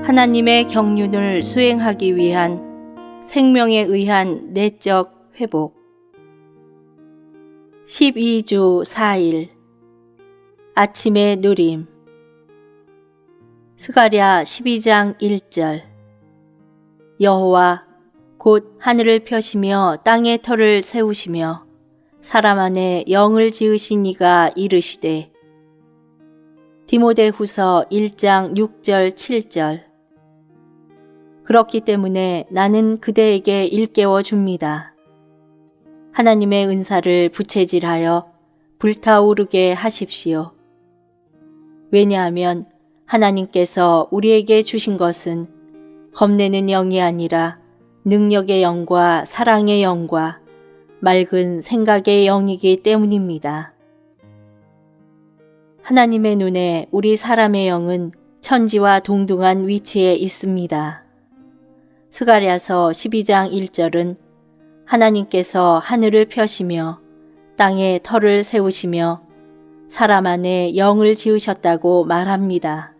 하나님의 경륜을 수행하기 위한 생명에 의한 내적 회복. 12주 4일 아침의 누림. 스가랴 12장 1절. 여호와 곧 하늘을 펴시며 땅의 터를 세우시며 사람 안에 영을 지으신 이가 이르시되. 디모데후서 1장 6절 7절. 그렇기 때문에 나는 그대에게 일깨워 줍니다. 하나님의 은사를 부채질하여 불타오르게 하십시오. 왜냐하면 하나님께서 우리에게 주신 것은 겁내는 영이 아니라 능력의 영과 사랑의 영과 맑은 생각의 영이기 때문입니다. 하나님의 눈에 우리 사람의 영은 천지와 동등한 위치에 있습니다. 스가랴서 12장 1절은 하나님께서 하늘을 펴시며 땅에 터를 세우시며 사람 안에 영을 지으셨다고 말합니다.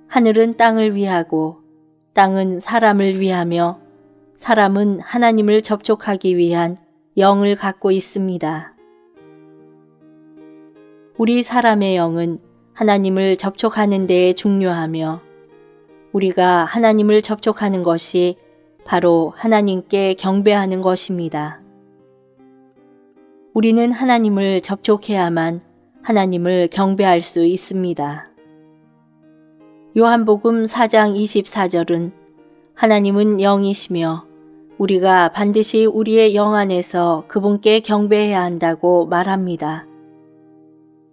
하늘은 땅을 위하고 땅은 사람을 위하며 사람은 하나님을 접촉하기 위한 영을 갖고 있습니다. 우리 사람의 영은 하나님을 접촉하는 데에 중요하며 우리가 하나님을 접촉하는 것이 바로 하나님께 경배하는 것입니다. 우리는 하나님을 접촉해야만 하나님을 경배할 수 있습니다. 요한복음 4장 24절은 하나님은 영이시며 우리가 반드시 우리의 영 안에서 그분께 경배해야 한다고 말합니다.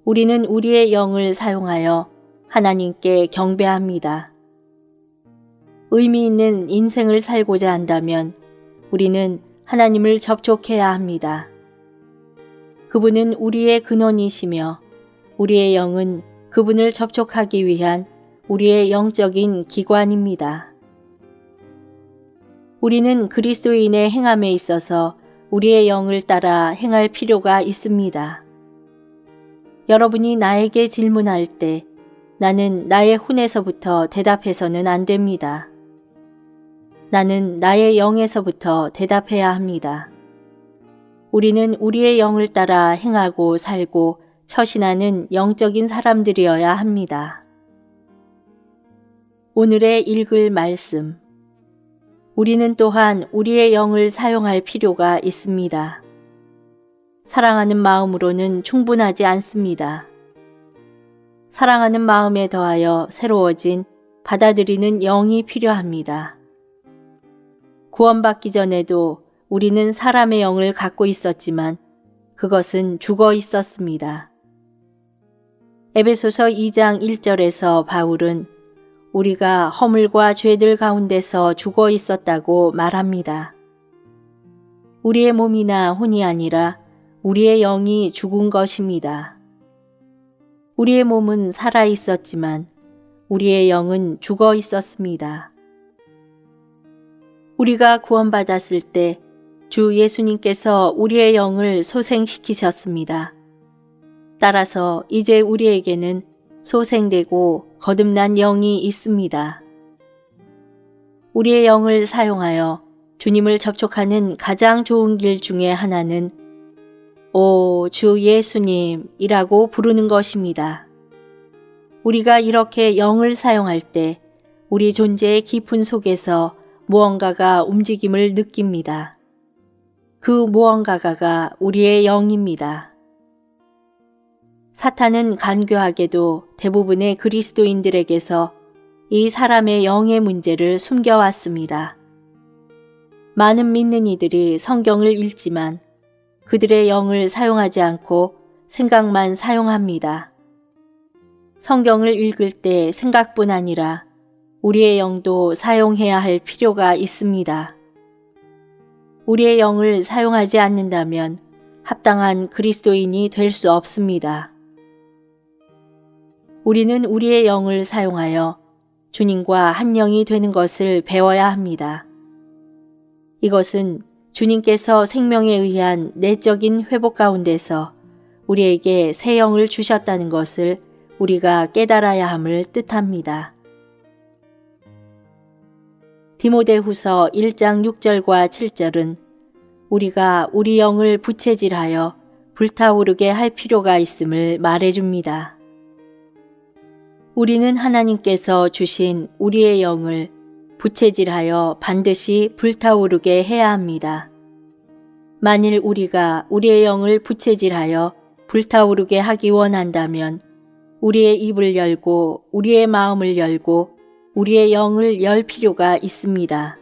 우리는 우리의 영을 사용하여 하나님께 경배합니다. 의미 있는 인생을 살고자 한다면 우리는 하나님을 접촉해야 합니다. 그분은 우리의 근원이시며 우리의 영은 그분을 접촉하기 위한 우리의 영적인 기관입니다. 우리는 그리스도인의 행함에 있어서 우리의 영을 따라 행할 필요가 있습니다. 여러분이 나에게 질문할 때 나는 나의 혼에서부터 대답해서는 안 됩니다. 나는 나의 영에서부터 대답해야 합니다. 우리는 우리의 영을 따라 행하고 살고 처신하는 영적인 사람들이어야 합니다. 오늘의 읽을 말씀. 우리는 또한 우리의 영을 사용할 필요가 있습니다. 사랑하는 마음으로는 충분하지 않습니다. 사랑하는 마음에 더하여 새로워진 받아들이는 영이 필요합니다. 구원받기 전에도 우리는 사람의 영을 갖고 있었지만 그것은 죽어 있었습니다. 에베소서 2장 1절에서 바울은 우리가 허물과 죄들 가운데서 죽어 있었다고 말합니다. 우리의 몸이나 혼이 아니라 우리의 영이 죽은 것입니다. 우리의 몸은 살아 있었지만 우리의 영은 죽어 있었습니다. 우리가 구원받았을 때 주 예수님께서 우리의 영을 소생시키셨습니다. 따라서 이제 우리에게는 소생되고 거듭난 영이 있습니다. 우리의 영을 사용하여 주님을 접촉하는 가장 좋은 길 중에 하나는 오, 주 예수님이라고 부르는 것입니다. 우리가 이렇게 영을 사용할 때 우리 존재의 깊은 속에서 무언가가 움직임을 느낍니다. 그 무언가가 우리의 영입니다. 사탄은 간교하게도 대부분의 그리스도인들에게서 이 사람의 영의 문제를 숨겨왔습니다. 많은 믿는 이들이 성경을 읽지만 그들의 영을 사용하지 않고 생각만 사용합니다. 성경을 읽을 때 생각뿐 아니라 우리의 영도 사용해야 할 필요가 있습니다. 우리의 영을 사용하지 않는다면 합당한 그리스도인이 될 수 없습니다. 우리는 우리의 영을 사용하여 주님과 한 영이 되는 것을 배워야 합니다. 이것은 주님께서 생명에 의한 내적인 회복 가운데서 우리에게 새 영을 주셨다는 것을 우리가 깨달아야 함을 뜻합니다. 디모데후서 1장 6절과 7절은 우리가 우리 영을 부채질하여 불타오르게 할 필요가 있음을 말해줍니다. 우리는 하나님께서 주신 우리의 영을 부채질하여 반드시 불타오르게 해야 합니다. 만일 우리가 우리의 영을 부채질하여 불타오르게 하기 원한다면 우리의 입을 열고 우리의 마음을 열고 우리의 영을 열 필요가 있습니다.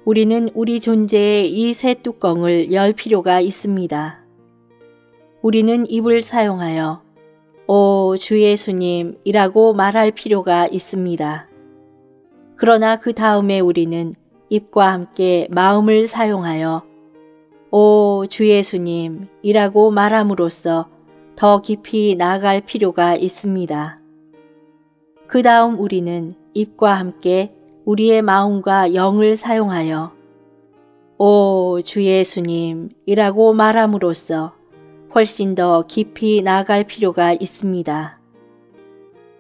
우리는 우리 존재의 이 새 뚜껑을 열 필요가 있습니다. 우리는 입을 사용하여 오 주 예수님이라고 말할 필요가 있습니다. 그러나 그 다음에 우리는 입과 함께 마음을 사용하여 오 주 예수님이라고 말함으로써 더 깊이 나아갈 필요가 있습니다. 그 다음 우리는 입과 함께 우리의 마음과 영을 사용하여 오 주 예수님이라고 말함으로써 훨씬 더 깊이 나아갈 필요가 있습니다.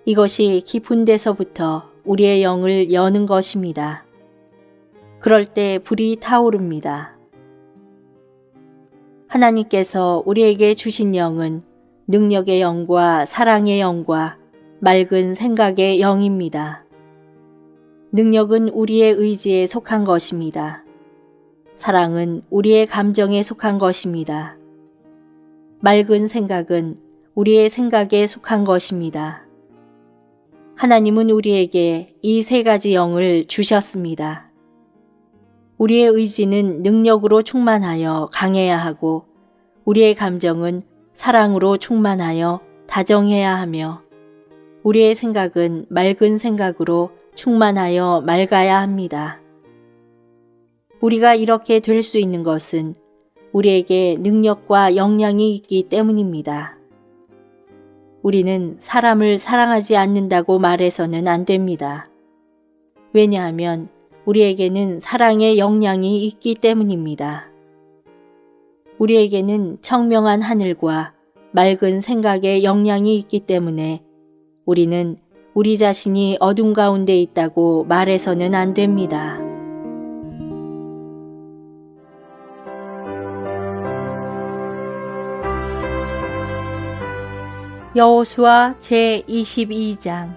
이것이 깊은 데서부터 우리의 영을 여는 것입니다. 그럴 때 불이 타오릅니다. 하나님께서 우리에게 주신 영은 능력의 영과 사랑의 영과 맑은 생각의 영입니다. 능력은 우리의 의지에 속한 것입니다. 사랑은 우리의 감정에 속한 것입니다. 맑은 생각은 우리의 생각에 속한 것입니다. 하나님은 우리에게 이 세 가지 영을 주셨습니다. 우리의 의지는 능력으로 충만하여 강해야 하고 우리의 감정은 사랑으로 충만하여 다정해야 하며 우리의 생각은 맑은 생각으로 충만하여 맑아야 합니다. 우리가 이렇게 될 수 있는 것은 우리에게 능력과 역량이 있기 때문입니다. 우리는 사람을 사랑하지 않는다고 말해서는 안 됩니다. 왜냐하면 우리에게는 사랑의 역량이 있기 때문입니다. 우리에게는 청명한 하늘과 맑은 생각의 역량이 있기 때문에 우리는 우리 자신이 어둠 가운데 있다고 말해서는 안 됩니다. 여호수아 제22장.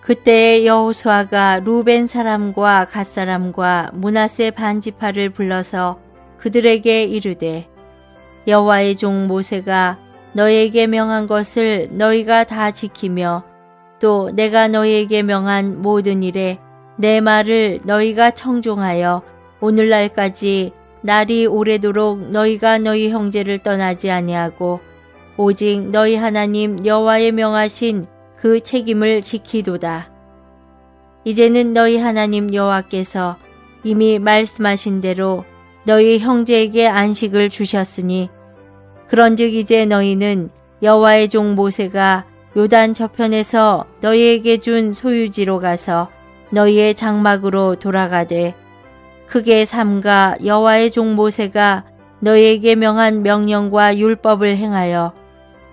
그때 여호수아가 루벤 사람과 갓 사람과 므낫세 반지파를 불러서 그들에게 이르되 여호와의 종 모세가 너희에게 명한 것을 너희가 다 지키며 또 내가 너희에게 명한 모든 일에 내 말을 너희가 청종하여 오늘날까지 날이 오래도록 너희가 너희 형제를 떠나지 아니하고 오직 너희 하나님 여호와의 명하신 그 책임을 지키도다. 이제는 너희 하나님 여호와께서 이미 말씀하신 대로 너희 형제에게 안식을 주셨으니 그런즉 이제 너희는 여호와의 종 모세가 요단 저편에서 너희에게 준 소유지로 가서 너희의 장막으로 돌아가되 크게 삼가 여호와의 종 모세가 너희에게 명한 명령과 율법을 행하여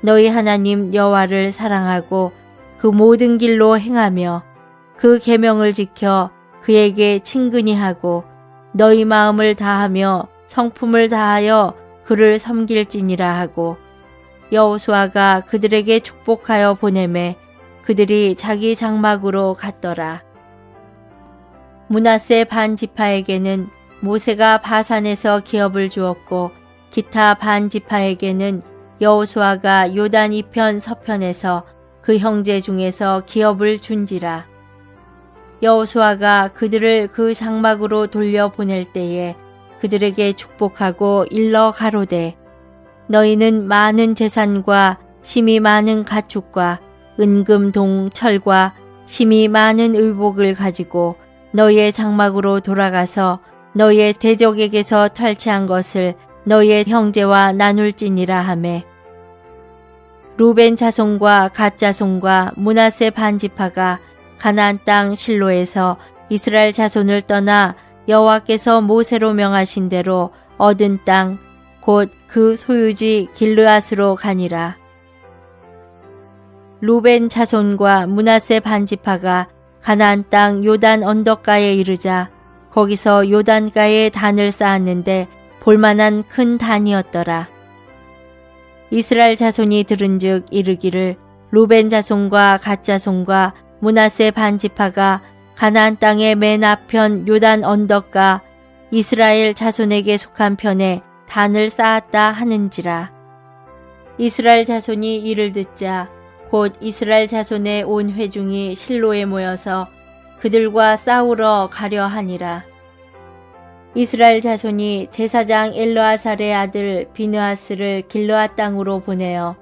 너희 하나님 여호와를 사랑하고 그 모든 길로 행하며 그 계명을 지켜 그에게 친근히 하고 너희 마음을 다하며 성품을 다하여 그를 섬길지니라 하고 여호수아가 그들에게 축복하여 보내매 그들이 자기 장막으로 갔더라. 므낫세 반 지파에게는 모세가 바산에서 기업을 주었고 기타 반 지파에게는 여호수아가 요단 이편 서편에서 그 형제 중에서 기업을 준지라. 여호수아가 그들을 그 장막으로 돌려보낼 때에 그들에게 축복하고 일러 가로되 너희는 많은 재산과 심히 많은 가축과 은금 동 철과 심히 많은 의복을 가지고 너희의 장막으로 돌아가서 너희의 대적에게서 탈취한 것을 너희의 형제와 나눌지니라 하매 루벤 자손과 갓 자손과 므낫세 반지파가 가나안 땅 실로에서 이스라엘 자손을 떠나 여호와께서 모세로 명하신 대로 얻은 땅 곧 그 소유지 길르앗으로 가니라. 루벤 자손과 므낫세 반지파가 가나안 땅 요단 언덕가에 이르자 거기서 요단가에 단을 쌓았는데 볼만한 큰 단이었더라. 이스라엘 자손이 들은즉 이르기를 루벤 자손과 갓 자손과 므낫세 반지파가 가나안 땅의 맨 앞편 요단 언덕가 이스라엘 자손에게 속한 편에 단을 쌓았다 하는지라. 이스라엘 자손이 이를 듣자 곧 이스라엘 자손의 온 회중이 실로에 모여서 그들과 싸우러 가려 하니라. 이스라엘 자손이 제사장 엘르아살의 아들 비느하스를 길르앗 땅으로 보내어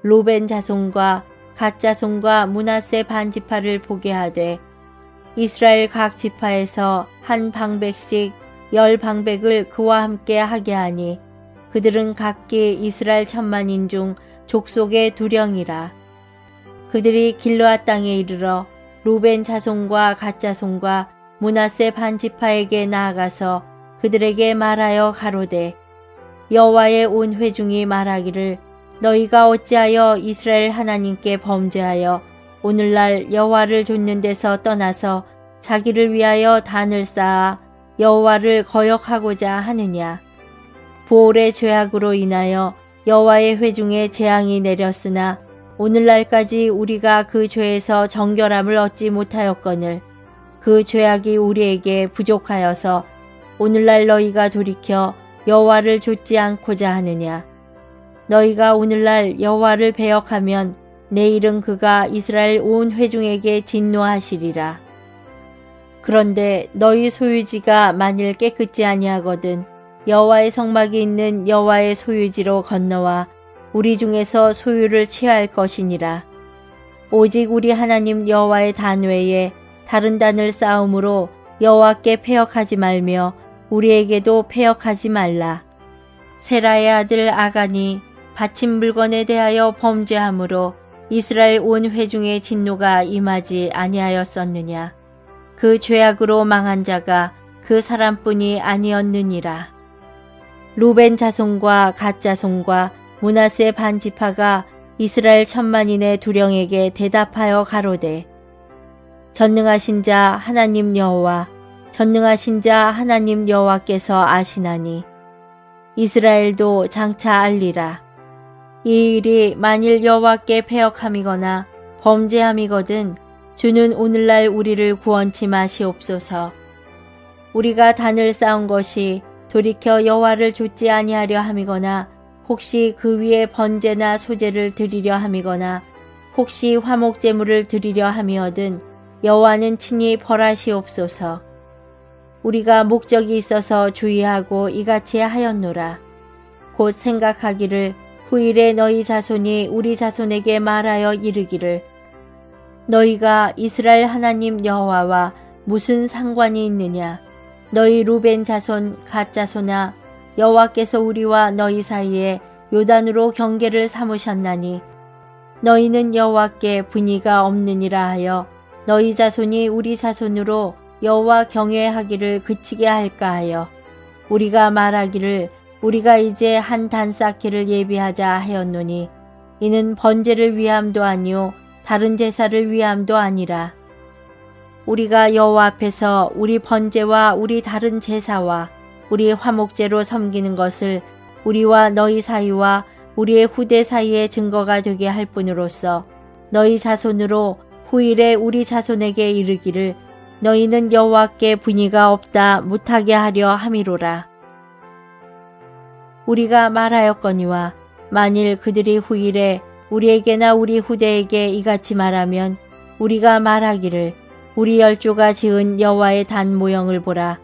루벤 자손과 갓 자손과 므낫세 반지파를 보게 하되 이스라엘 각 지파에서 한 방백씩 10방백을 그와 함께 하게 하니 그들은 각기 이스라엘 10,000만인 중 족속의 두령이라. 그들이 길르앗 땅에 이르러 루벤 자손과 갓 자손과 므낫세 반지파에게 나아가서 그들에게 말하여 가로되 여호와의 온 회중이 말하기를 너희가 어찌하여 이스라엘 하나님께 범죄하여 오늘날 여호와를 좇는 데서 떠나서 자기를 위하여 단을 쌓아 여호와를 거역하고자 하느냐. 부올의 죄악으로 인하여 여호와의 회중에 재앙이 내렸으나 오늘날까지 우리가 그 죄에서 정결함을 얻지 못하였거늘 그 죄악이 우리에게 부족하여서 오늘날 너희가 돌이켜 여호와를 좇지 않고자 하느냐. 너희가 오늘날 여호와를 배역하면 내일은 그가 이스라엘 온 회중에게 진노하시리라. 그런데 너희 소유지가 만일 깨끗지 아니하거든 여호와의 성막이 있는 여호와의 소유지로 건너와 우리 중에서 소유를 취할 것이니라. 오직 우리 하나님 여호와의 단 외에 다른 단을 쌓음으로 여호와께 패역하지 말며 우리에게도 패역하지 말라. 세라의 아들 아간이 바친 물건에 대하여 범죄함으로 이스라엘 온 회중의 진노가 임하지 아니하였었느냐. 그 죄악으로 망한 자가 그 사람뿐이 아니었느니라. 루벤 자손과 갓 자손과 므낫세 반지파가 이스라엘 10,000만인의 두령에게 대답하여 가로되 전능하신 자 하나님 여호와 전능하신 자 하나님 여호와께서 아시나니 이스라엘도 장차 알리라. 이 일이 만일 여호와께 패역함이거나 범죄함이거든 주는 오늘날 우리를 구원치 마시옵소서. 우리가 단을 쌓은 것이 돌이켜 여호와를 좇지 아니하려 함이거나 혹시 그 위에 번제나 소제를 드리려 함이거나 혹시 화목제물을 드리려 함이거든 여호와는 친히 벌하시옵소서. 우리가 목적이 있어서 주의하고 이같이 하였노라. 곧 생각하기를 후일에 너희 자손이 우리 자손에게 말하여 이르기를 너희가 이스라엘 하나님 여호와와 무슨 상관이 있느냐. 너희 루벤 자손 갓 자손아 여호와께서 우리와 너희 사이에 요단으로 경계를 삼으셨나니 너희는 여호와께 분의가 없느니라 하여 너희 자손이 우리 자손으로 여호와 경외하기를 그치게 할까 하여 우리가 말하기를 우리가 이제 한 단 쌓기를 예비하자 하였노니 이는 번제를 위함도 아니요 다른 제사를 위함도 아니라. 우리가 여호와 앞에서 우리 번제와 우리 다른 제사와 우리 화목제로 섬기는 것을 우리와 너희 사이와 우리의 후대 사이의 증거가 되게 할 뿐으로써 너희 자손으로 후일에 우리 자손에게 이르기를 너희는 여호와께 분의가 없다 못하게 하려 함이로라. 우리가 말하였거니와 만일 그들이 후일에 우리에게나 우리 후대에게 이같이 말하면 우리가 말하기를 우리 열조가 지은 여호와의 단 모형을 보라.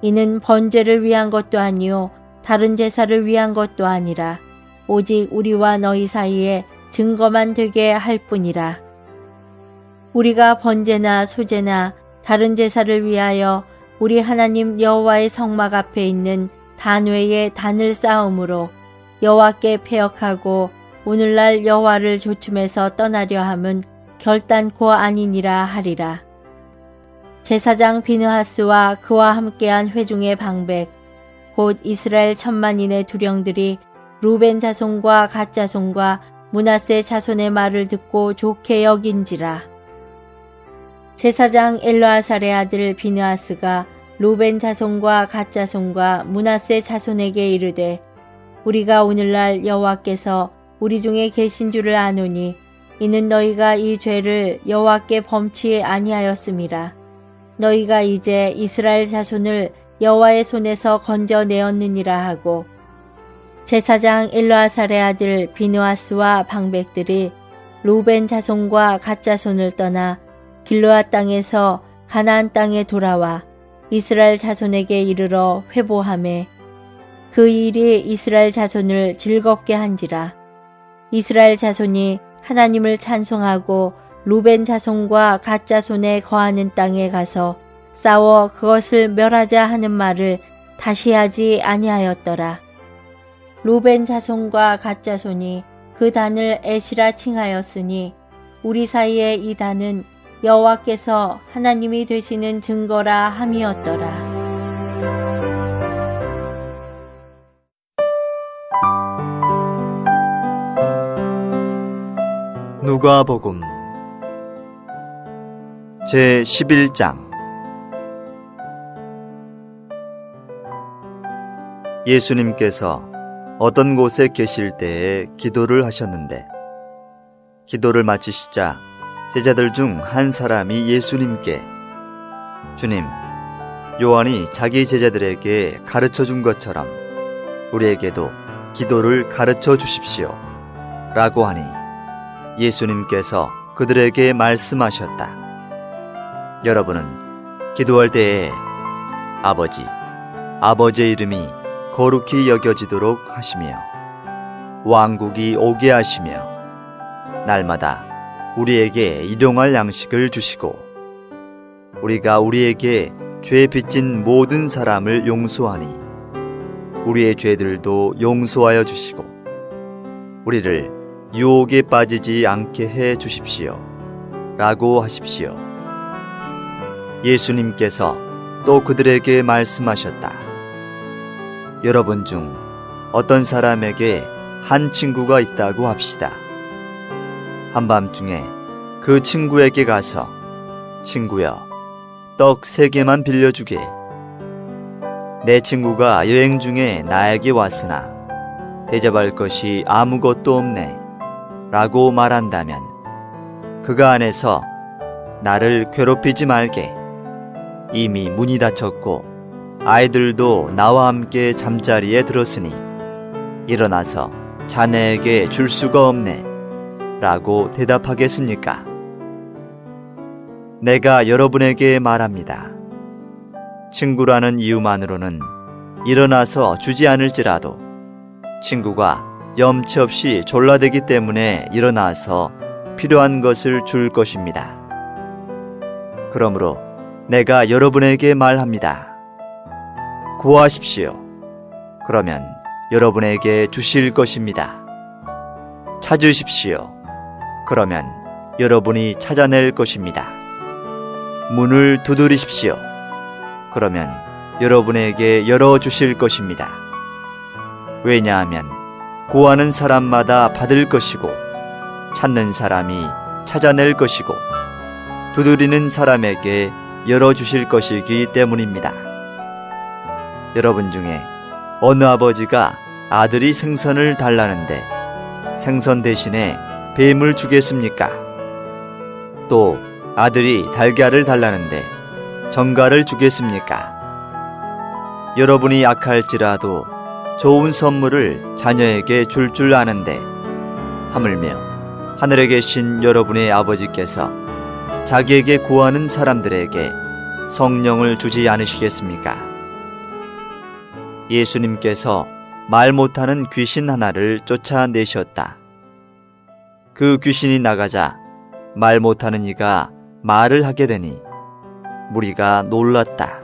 이는 번제를 위한 것도 아니요 다른 제사를 위한 것도 아니라 오직 우리와 너희 사이에 증거만 되게 할 뿐이라. 우리가 번제나 소제나 다른 제사를 위하여 우리 하나님 여호와의 성막 앞에 있는 단 외에 단을 쌓음으로 여호와께 패역하고 오늘날 여호와를 조춤해서 떠나려 함은 결단코 아니니라 하리라. 제사장 비느하스와 그와 함께한 회중의 방백 곧 이스라엘 10,000만인의 두령들이 루벤 자손과 갓 자손과 므낫세 자손의 말을 듣고 좋게 여긴지라. 제사장 엘르아살의 아들 비느하스가 루벤 자손과 갓 자손과 므낫세 자손에게 이르되 우리가 오늘날 여호와께서 우리 중에 계신 줄을 아노니 이는 너희가 이 죄를 여호와께 범치 아니하였음이라. 너희가 이제 이스라엘 자손을 여호와의 손에서 건져내었느니라 하고 제사장 엘르아살의 아들 비느하스와 방백들이 루벤 자손과 갓 자손을 떠나 길르앗 땅에서 가나안 땅에 돌아와 이스라엘 자손에게 이르러 회보하매 그 일이 이스라엘 자손을 즐겁게 한지라. 이스라엘 자손이 하나님을 찬송하고 루벤 자손과 갓 자손에 거하는 땅에 가서 싸워 그것을 멸하자 하는 말을 다시 하지 아니하였더라. 루벤 자손과 갓 자손이 그 단을 에시라 칭하였으니 우리 사이에 이 단은 여호와께서 하나님이 되시는 증거라 함이었더라. 누가복음 제 11장. 예수님께서 어떤 곳에 계실 때에 기도를 하셨는데 기도를 마치시자 제자들 중 한 사람이 예수님께 주님, 요한이 자기 제자들에게 가르쳐 준 것처럼 우리에게도 기도를 가르쳐 주십시오 라고 하니 예수님께서 그들에게 말씀하셨다. 여러분은 기도할 때에 아버지의 이름이 거룩히 여겨지도록 하시며 왕국이 오게 하시며 날마다 우리에게 일용할 양식을 주시고 우리가 우리에게 죄 빚진 모든 사람을 용서하니 우리의 죄들도 용서하여 주시고 우리를 유혹에 빠지지 않게 해 주십시오 라고 하십시오. 예수님께서 또 그들에게 말씀하셨다. 여러분 중 어떤 사람에게 한 친구가 있다고 합시다. 한밤중에 그 친구에게 가서 친구여, 떡 3개만 빌려주게. 내 친구가 여행 중에 나에게 왔으나 대접할 것이 아무것도 없네 라고 말한다면 그가 안에서 나를 괴롭히지 말게. 이미 문이 닫혔고 아이들도 나와 함께 잠자리에 들었으니 일어나서 자네에게 줄 수가 없네 라고 대답하겠습니까? 내가 여러분에게 말합니다. 친구라는 이유만으로는 일어나서 주지 않을지라도 친구가 염치 없이 졸라대기 때문에 일어나서 필요한 것을 줄 것입니다. 그러므로 내가 여러분에게 말합니다. 구하십시오. 그러면 여러분에게 주실 것입니다. 찾으십시오. 그러면 여러분이 찾아낼 것입니다. 문을 두드리십시오. 그러면 여러분에게 열어주실 것입니다. 왜냐하면 구하는 사람마다 받을 것이고 찾는 사람이 찾아낼 것이고 두드리는 사람에게 열어주실 것이기 때문입니다. 여러분 중에 어느 아버지가 아들이 생선을 달라는데 생선 대신에 뱀을 주겠습니까? 또 아들이 달걀을 달라는데 정갈을 주겠습니까? 여러분이 약할지라도 좋은 선물을 자녀에게 줄 줄 아는데 하물며 하늘에 계신 여러분의 아버지께서 자기에게 구하는 사람들에게 성령을 주지 않으시겠습니까? 예수님께서 말 못하는 귀신 하나를 쫓아내셨다. 그 귀신이 나가자 말 못하는 이가 말을 하게 되니 무리가 놀랐다.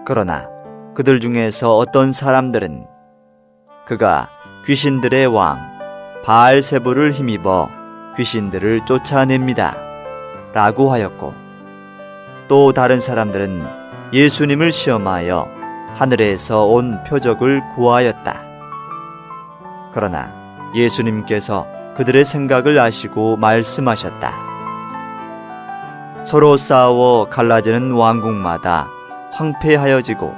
그러나 그들 중에서 어떤 사람들은 그가 귀신들의 왕 바알세불을 힘입어 귀신들을 쫓아냅니다 라고 하였고 또 다른 사람들은 예수님을 시험하여 하늘에서 온 표적을 구하였다. 그러나 예수님께서 그들의 생각을 아시고 말씀하셨다. 서로 싸워 갈라지는 왕국마다 황폐하여지고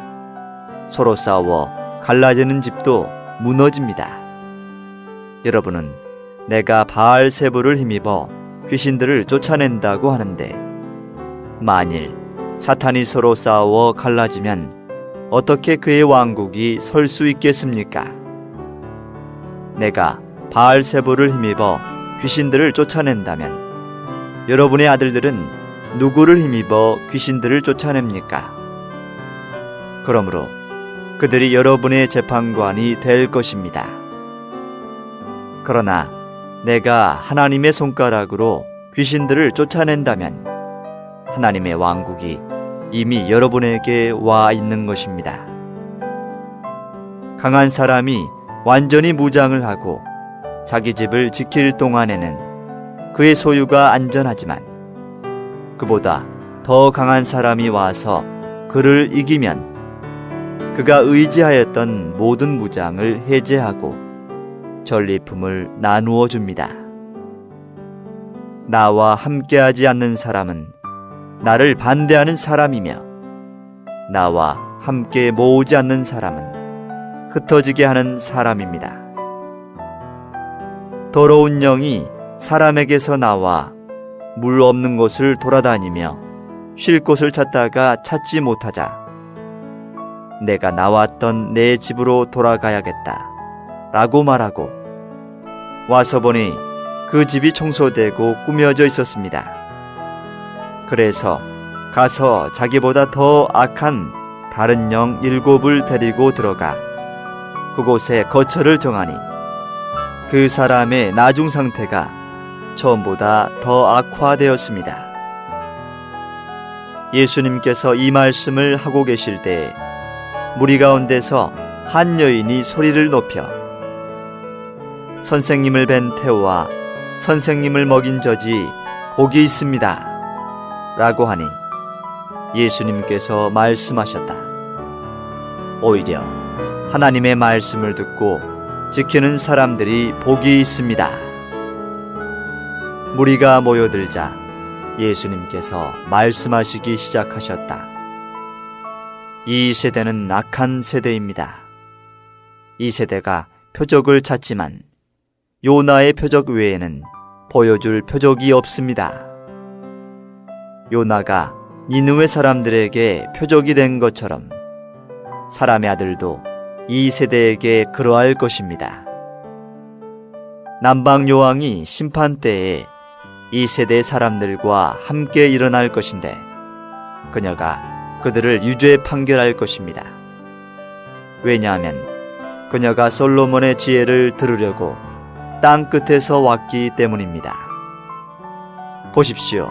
서로 싸워 갈라지는 집도 무너집니다. 여러분은 내가 바알세불을 힘입어 귀신들을 쫓아낸다고 하는데 만일 사탄이 서로 싸워 갈라지면 어떻게 그의 왕국이 설 수 있겠습니까? 내가 바알세불을 힘입어 귀신들을 쫓아낸다면 여러분의 아들들은 누구를 힘입어 귀신들을 쫓아냅니까? 그러므로 그들이 여러분의 재판관이 될 것입니다. 그러나 내가 하나님의 손가락으로 귀신들을 쫓아낸다면 하나님의 왕국이 이미 여러분에게 와 있는 것입니다. 강한 사람이 완전히 무장을 하고 자기 집을 지킬 동안에는 그의 소유가 안전하지만 그보다 더 강한 사람이 와서 그를 이기면 그가 의지하였던 모든 무장을 해제하고 전리품을 나누어 줍니다. 나와 함께하지 않는 사람은 나를 반대하는 사람이며 나와 함께 모으지 않는 사람은 흩어지게 하는 사람입니다. 더러운 영이 사람에게서 나와 물 없는 곳을 돌아다니며 쉴 곳을 찾다가 찾지 못하자 내가 나왔던 내 집으로 돌아가야겠다 라고 말하고 와서 보니 그 집이 청소되고 꾸며져 있었습니다. 그래서 가서 자기보다 더 악한 다른 영 7을 데리고 들어가 그곳에 거처를 정하니 그 사람의 나중 상태가 처음보다 더 악화되었습니다. 예수님께서 이 말씀을 하고 계실 때에 무리 가운데서 한 여인이 소리를 높여 선생님을 뵌 태우와 선생님을 먹인 젖이 복이 있습니다 라고 하니 예수님께서 말씀하셨다. 오히려 하나님의 말씀을 듣고 지키는 사람들이 복이 있습니다. 무리가 모여들자 예수님께서 말씀하시기 시작하셨다. 이 세대는 악한 세대입니다. 이 세대가 표적을 찾지만 요나의 표적 외에는 보여줄 표적이 없습니다. 요나가 니느웨 사람들에게 표적이 된 것처럼 사람의 아들도 이 세대에게 그러할 것입니다. 남방 여왕이 심판 때에 이 세대 사람들과 함께 일어날 것인데 그녀가 그들을 유죄 판결할 것입니다. 왜냐하면 그녀가 솔로몬의 지혜를 들으려고 땅 끝에서 왔기 때문입니다. 보십시오.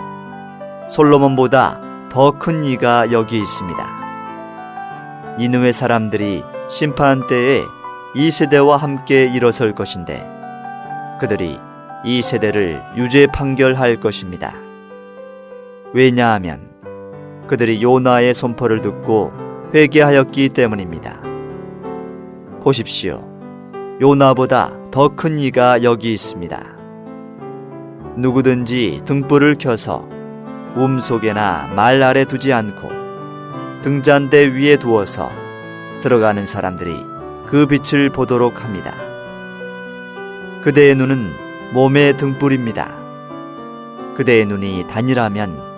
솔로몬보다 더 큰 이가 여기 있습니다. 니느웨 사람들이 심판 때에 이 세대와 함께 일어설 것인데 그들이 이 세대를 유죄 판결할 것입니다. 왜냐하면 그들이 요나의 선포를 듣고 회개하였기 때문입니다. 보십시오. 요나보다 더 큰 이가 여기 있습니다. 누구든지 등불을 켜서 움속에나 말 아래 두지 않고 등잔대 위에 두어서 들어가는 사람들이 그 빛을 보도록 합니다. 그대의 눈은 몸의 등불입니다. 그대의 눈이 단일하면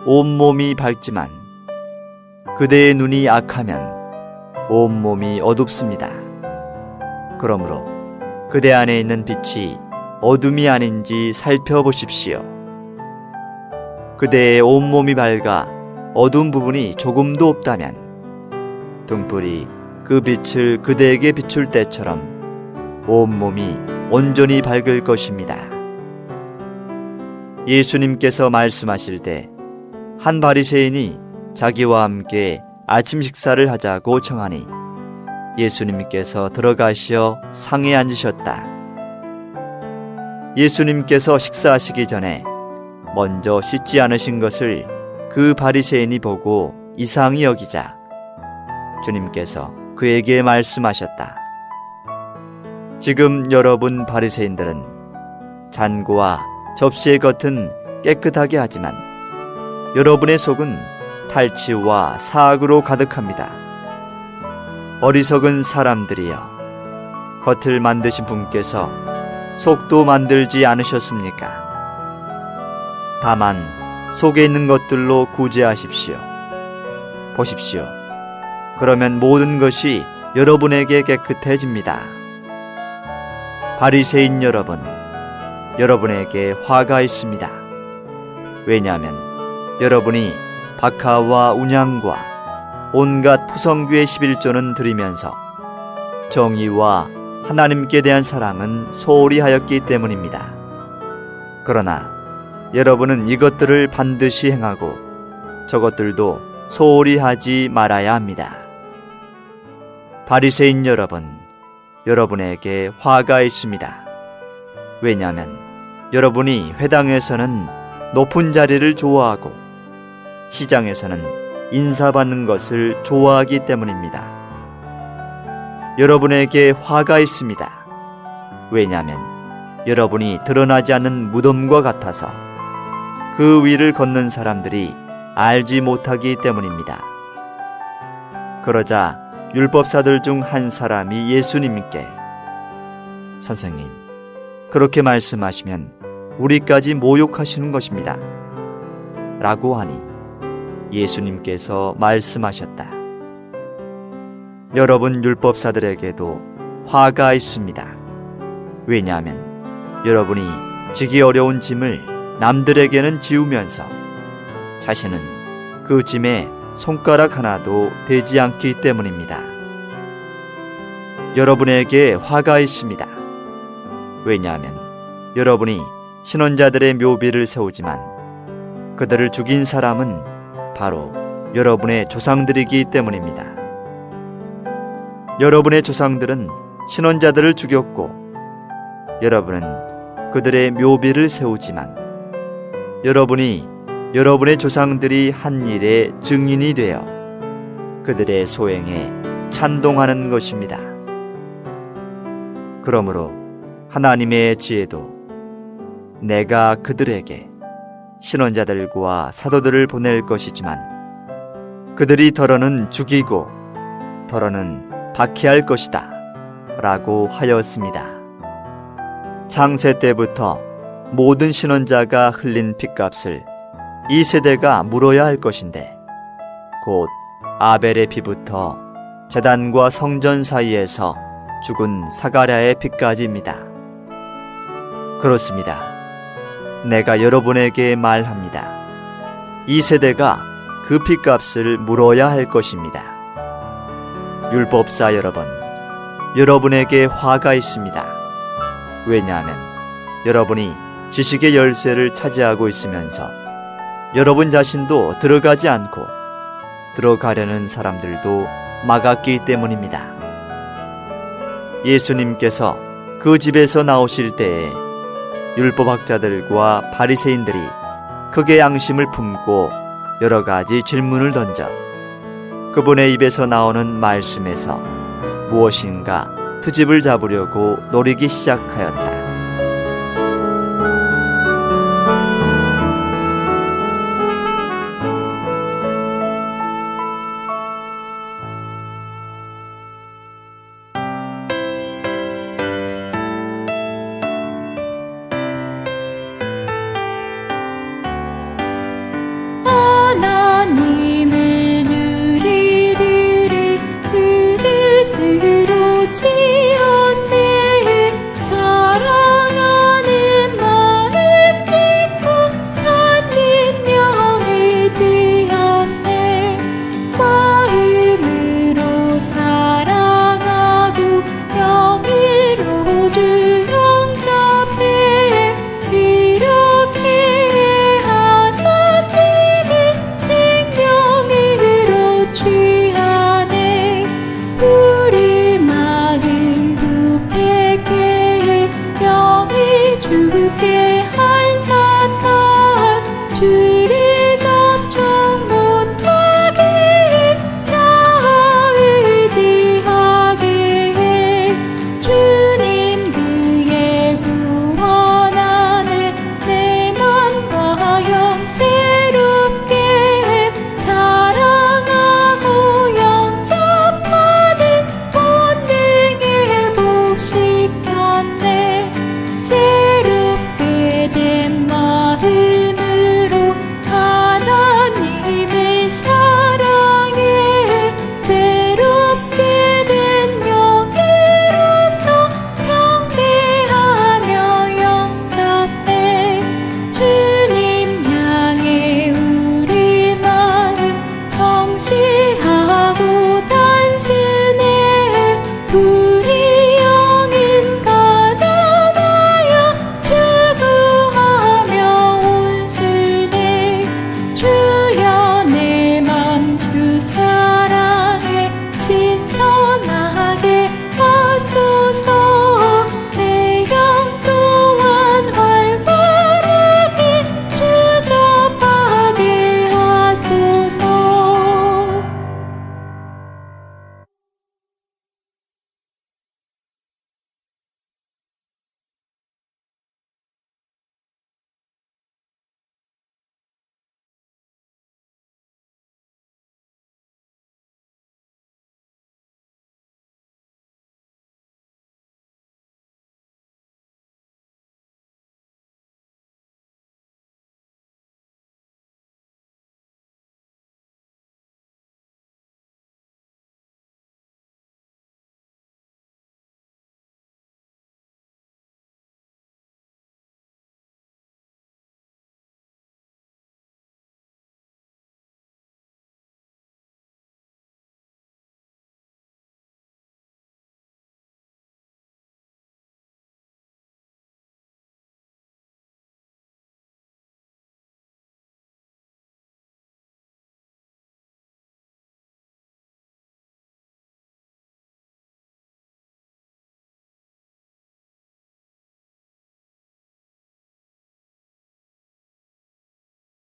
온몸이 밝지만 그대의 눈이 악하면 온몸이 어둡습니다. 그러므로 그대 안에 있는 빛이 어둠이 아닌지 살펴보십시오. 그대의 온몸이 밝아 어두운 부분이 조금도 없다면 등불이 그 빛을 그대에게 비출 때처럼 온몸이 온전히 밝을 것입니다. 예수님께서 말씀하실 때 한 바리새인이 자기와 함께 아침 식사를 하자고 청하니 예수님께서 들어가시어 상에 앉으셨다. 예수님께서 식사하시기 전에 먼저 씻지 않으신 것을 그 바리새인이 보고 이상히 여기자 주님께서 그에게 말씀하셨다. 지금 여러분 바리새인들은 잔고와 접시의 겉은 깨끗하게 하지만 여러분의 속은 탈취와 사악으로 가득합니다. 어리석은 사람들이여, 겉을 만드신 분께서 속도 만들지 않으셨습니까? 다만 속에 있는 것들로 구제하십시오. 보십시오. 그러면 모든 것이 여러분에게 깨끗해집니다. 바리새인 여러분, 여러분에게 화가 있습니다. 왜냐하면 여러분이 박하와 운양과 온갖 푸성귀의 11조는 드리면서 정의와 하나님께 대한 사랑은 소홀히 하였기 때문입니다. 그러나 여러분은 이것들을 반드시 행하고 저것들도 소홀히 하지 말아야 합니다. 바리새인 여러분, 여러분에게 화가 있습니다. 왜냐하면 여러분이 회당에서는 높은 자리를 좋아하고 시장에서는 인사받는 것을 좋아하기 때문입니다. 여러분에게 화가 있습니다. 왜냐하면 여러분이 드러나지 않는 무덤과 같아서 그 위를 걷는 사람들이 알지 못하기 때문입니다. 그러자 율법사들 중 한 사람이 예수님께 선생님, 그렇게 말씀하시면 우리까지 모욕하시는 것입니다. 라고 하니 예수님께서 말씀하셨다. 여러분 율법사들에게도 화가 있습니다. 왜냐하면 여러분이 지기 어려운 짐을 남들에게는 지우면서 자신은 그 짐에 손가락 하나도 대지 않기 때문입니다. 여러분에게 화가 있습니다. 왜냐하면 여러분이 신원자들의 묘비를 세우지만 그들을 죽인 사람은 바로 여러분의 조상들이기 때문입니다. 여러분의 조상들은 신원자들을 죽였고 여러분은 그들의 묘비를 세우지만 여러분이 여러분의 조상들이 한 일의 증인이 되어 그들의 소행에 찬동하는 것입니다. 그러므로 하나님의 지혜도 내가 그들에게 신원자들과 사도들을 보낼 것이지만 그들이 더러는 죽이고 더러는 박해할 것이다 라고 하였습니다. 창세 때부터 모든 신원자가 흘린 핏값을 이 세대가 물어야 할 것인데 곧 아벨의 피부터 제단과 성전 사이에서 죽은 사가랴의 피까지입니다. 그렇습니다. 내가 여러분에게 말합니다. 이 세대가 그 핏값을 물어야 할 것입니다. 율법사 여러분, 여러분에게 화가 있습니다. 왜냐하면 여러분이 지식의 열쇠를 차지하고 있으면서 여러분 자신도 들어가지 않고 들어가려는 사람들도 막았기 때문입니다. 예수님께서 그 집에서 나오실 때에 율법학자들과 바리새인들이 크게 양심을 품고 여러 가지 질문을 던져 그분의 입에서 나오는 말씀에서 무엇인가 트집을 잡으려고 노리기 시작하였다.